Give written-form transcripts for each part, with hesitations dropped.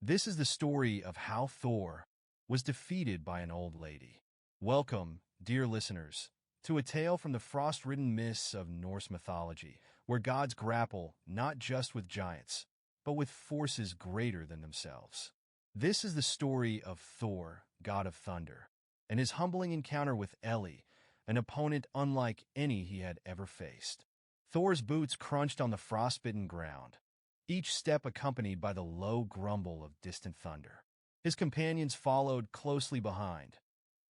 This is the story of how Thor was defeated by an old lady. Welcome, dear listeners, to a tale from the frost-ridden mists of Norse mythology, where gods grapple not just with giants, but with forces greater than themselves. This is the story of Thor, god of thunder, and his humbling encounter with Elli, an opponent unlike any he had ever faced. Thor's boots crunched on the frostbitten ground, each step accompanied by the low grumble of distant thunder. His companions followed closely behind.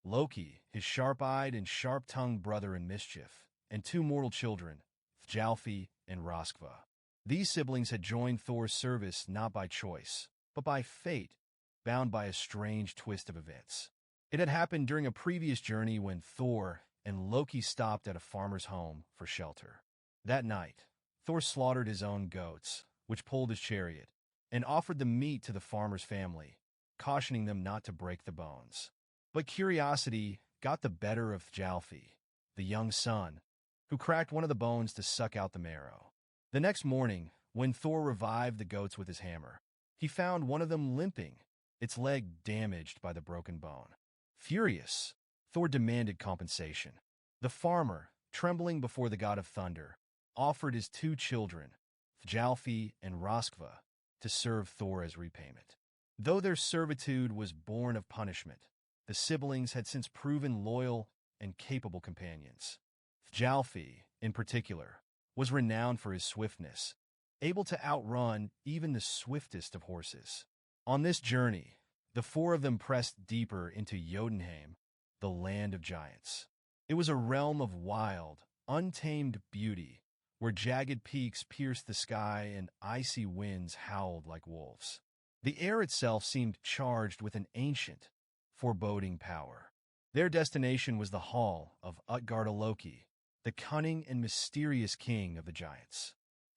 Loki, his sharp-eyed and sharp-tongued brother in mischief, and two mortal children, Thjalfi and Röskva. These siblings had joined Thor's service not by choice, but by fate, bound by a strange twist of events. It had happened during a previous journey when Thor and Loki stopped at a farmer's home for shelter. That night, Thor slaughtered his own goats, which pulled his chariot, and offered the meat to the farmer's family, cautioning them not to break the bones. But curiosity got the better of Thjalfi, the young son, who cracked one of the bones to suck out the marrow. The next morning, when Thor revived the goats with his hammer, he found one of them limping, its leg damaged by the broken bone. Furious, Thor demanded compensation. The farmer, trembling before the god of thunder, offered his two children, Thjalfi and Röskva, to serve Thor as repayment. Though their servitude was born of punishment, the siblings had since proven loyal and capable companions. Thjalfi, in particular, was renowned for his swiftness, able to outrun even the swiftest of horses. On this journey, the four of them pressed deeper into Jotunheim, the land of giants. It was a realm of wild, untamed beauty, where jagged peaks pierced the sky and icy winds howled like wolves. The air itself seemed charged with an ancient, foreboding power. Their destination was the hall of Utgarda-Loki, the cunning and mysterious king of the giants.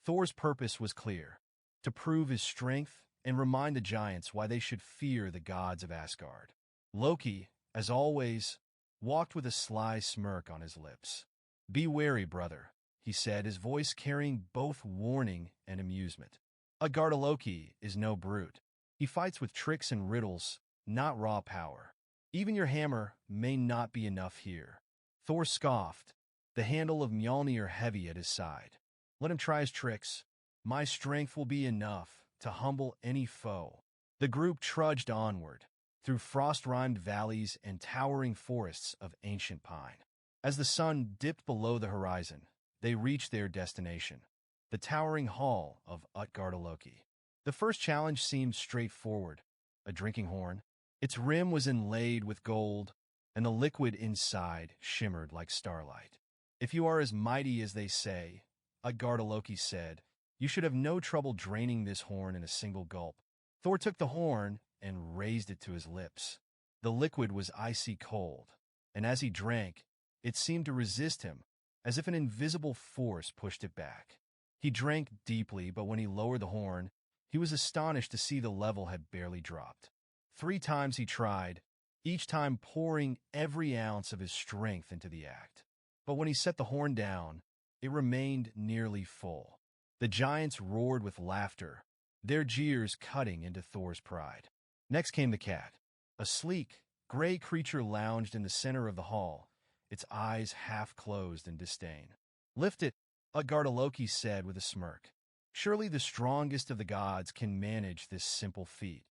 Thor's purpose was clear: to prove his strength and remind the giants why they should fear the gods of Asgard. Loki, as always, walked with a sly smirk on his lips. "Be wary, brother," he said, his voice carrying both warning and amusement. Utgarda-Loki is no brute. He fights with tricks and riddles, not raw power. Even your hammer may not be enough here. Thor scoffed, the handle of Mjolnir heavy at his side. "Let him try his tricks. My strength will be enough to humble any foe." The group trudged onward, through frost-rimed valleys and towering forests of ancient pine. As the sun dipped below the horizon, they reached their destination, the towering hall of Utgarda-Loki. The first challenge seemed straightforward: a drinking horn. Its rim was inlaid with gold, and the liquid inside shimmered like starlight. "If you are as mighty as they say," Utgarda-Loki said, "you should have no trouble draining this horn in a single gulp." Thor took the horn and raised it to his lips. The liquid was icy cold, and as he drank, it seemed to resist him, as if an invisible force pushed it back. He drank deeply, but when he lowered the horn, he was astonished to see the level had barely dropped. 3 times he tried, each time pouring every ounce of his strength into the act. But when he set the horn down, it remained nearly full. The giants roared with laughter, their jeers cutting into Thor's pride. Next came the cat. A sleek, gray creature lounged in the center of the hall, its eyes half closed in disdain. "Lift it," Utgarda-Loki said with a smirk. "Surely the strongest of the gods can manage this simple feat."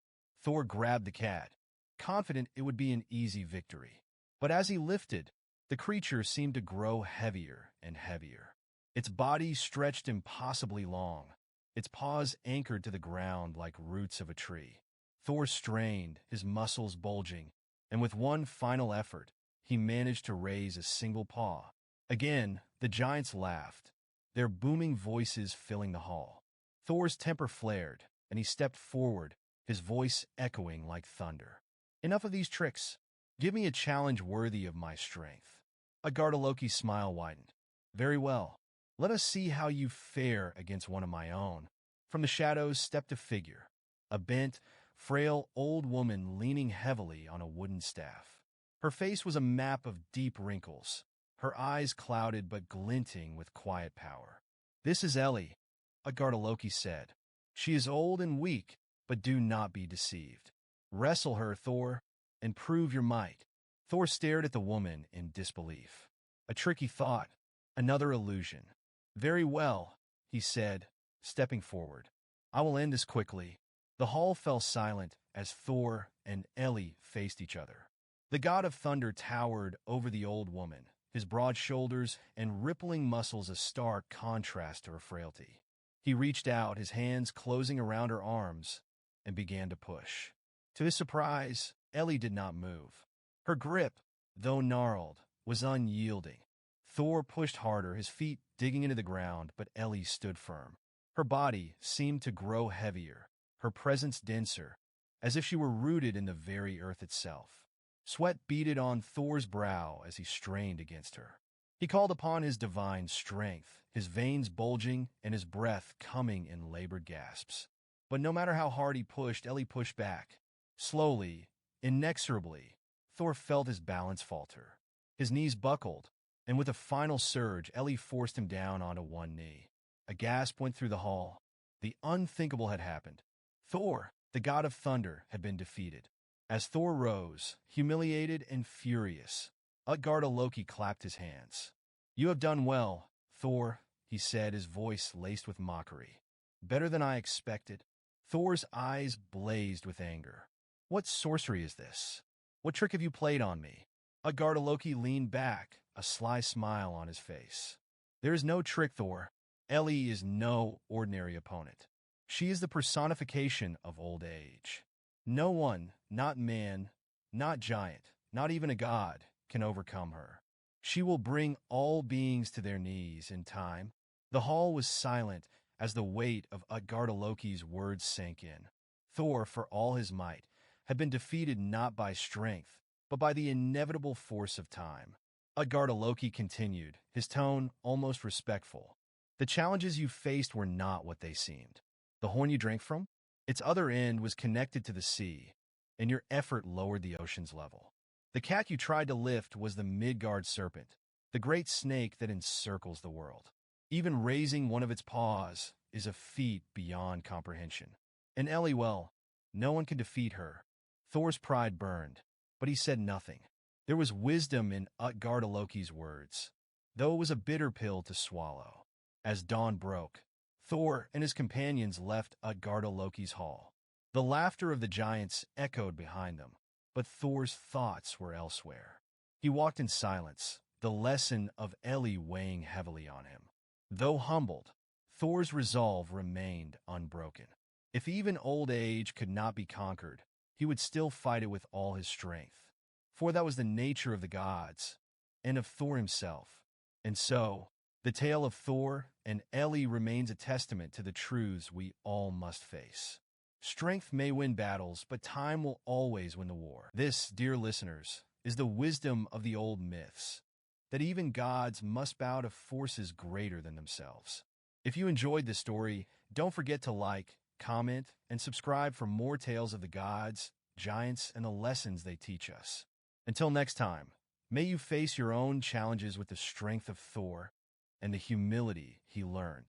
Thor grabbed the cat, confident it would be an easy victory. But as he lifted, the creature seemed to grow heavier and heavier. Its body stretched impossibly long, its paws anchored to the ground like roots of a tree. Thor strained, his muscles bulging, and with one final effort, he managed to raise a single paw. Again, the giants laughed, their booming voices filling the hall. Thor's temper flared, and he stepped forward, his voice echoing like thunder. "Enough of these tricks. Give me a challenge worthy of my strength." Utgarda-Loki's smile widened. "Very well. Let us see how you fare against one of my own." From the shadows stepped a figure, a bent, frail old woman leaning heavily on a wooden staff. Her face was a map of deep wrinkles, her eyes clouded but glinting with quiet power. "This is Elli," Utgarda-Loki said. "She is old and weak, but do not be deceived. Wrestle her, Thor, and prove your might." Thor stared at the woman in disbelief. A tricky thought, another illusion. "Very well," he said, stepping forward. "I will end this quickly." The hall fell silent as Thor and Elli faced each other. The god of thunder towered over the old woman, his broad shoulders and rippling muscles a stark contrast to her frailty. He reached out, his hands closing around her arms, and began to push. To his surprise, Elli did not move. Her grip, though gnarled, was unyielding. Thor pushed harder, his feet digging into the ground, but Elli stood firm. Her body seemed to grow heavier, her presence denser, as if she were rooted in the very earth itself. Sweat beaded on Thor's brow as he strained against her. He called upon his divine strength, his veins bulging and his breath coming in labored gasps. But no matter how hard he pushed, Elli pushed back. Slowly, inexorably, Thor felt his balance falter. His knees buckled, and with a final surge, Elli forced him down onto one knee. A gasp went through the hall. The unthinkable had happened. Thor, the god of thunder, had been defeated. As Thor rose, humiliated and furious, Utgarda-Loki clapped his hands. "You have done well, Thor," he said, his voice laced with mockery. "Better than I expected." Thor's eyes blazed with anger. "What sorcery is this? What trick have you played on me?" Utgarda-Loki leaned back, a sly smile on his face. "There is no trick, Thor. Elli is no ordinary opponent. She is the personification of old age. No one, not man, not giant, not even a god, can overcome her. She will bring all beings to their knees in time." The hall was silent as the weight of Utgarda-Loki's words sank in. Thor, for all his might, had been defeated not by strength, but by the inevitable force of time. Utgarda-Loki continued, his tone almost respectful. "The challenges you faced were not what they seemed. The horn you drank from? Its other end was connected to the sea, and your effort lowered the ocean's level. The cat you tried to lift was the Midgard serpent, the great snake that encircles the world. Even raising one of its paws is a feat beyond comprehension. And Elli, well, no one can defeat her." Thor's pride burned, but he said nothing. There was wisdom in Utgarda-Loki's words, though it was a bitter pill to swallow. As dawn broke, Thor and his companions left Utgarda-Loki's hall. The laughter of the giants echoed behind them, but Thor's thoughts were elsewhere. He walked in silence, the lesson of Elli weighing heavily on him. Though humbled, Thor's resolve remained unbroken. If even old age could not be conquered, he would still fight it with all his strength. For that was the nature of the gods, and of Thor himself. And so, the tale of Thor and Elli remains a testament to the truths we all must face. Strength may win battles, but time will always win the war. This, dear listeners, is the wisdom of the old myths, that even gods must bow to forces greater than themselves. If you enjoyed this story, don't forget to like, comment, and subscribe for more tales of the gods, giants, and the lessons they teach us. Until next time, may you face your own challenges with the strength of Thor and the humility he learned.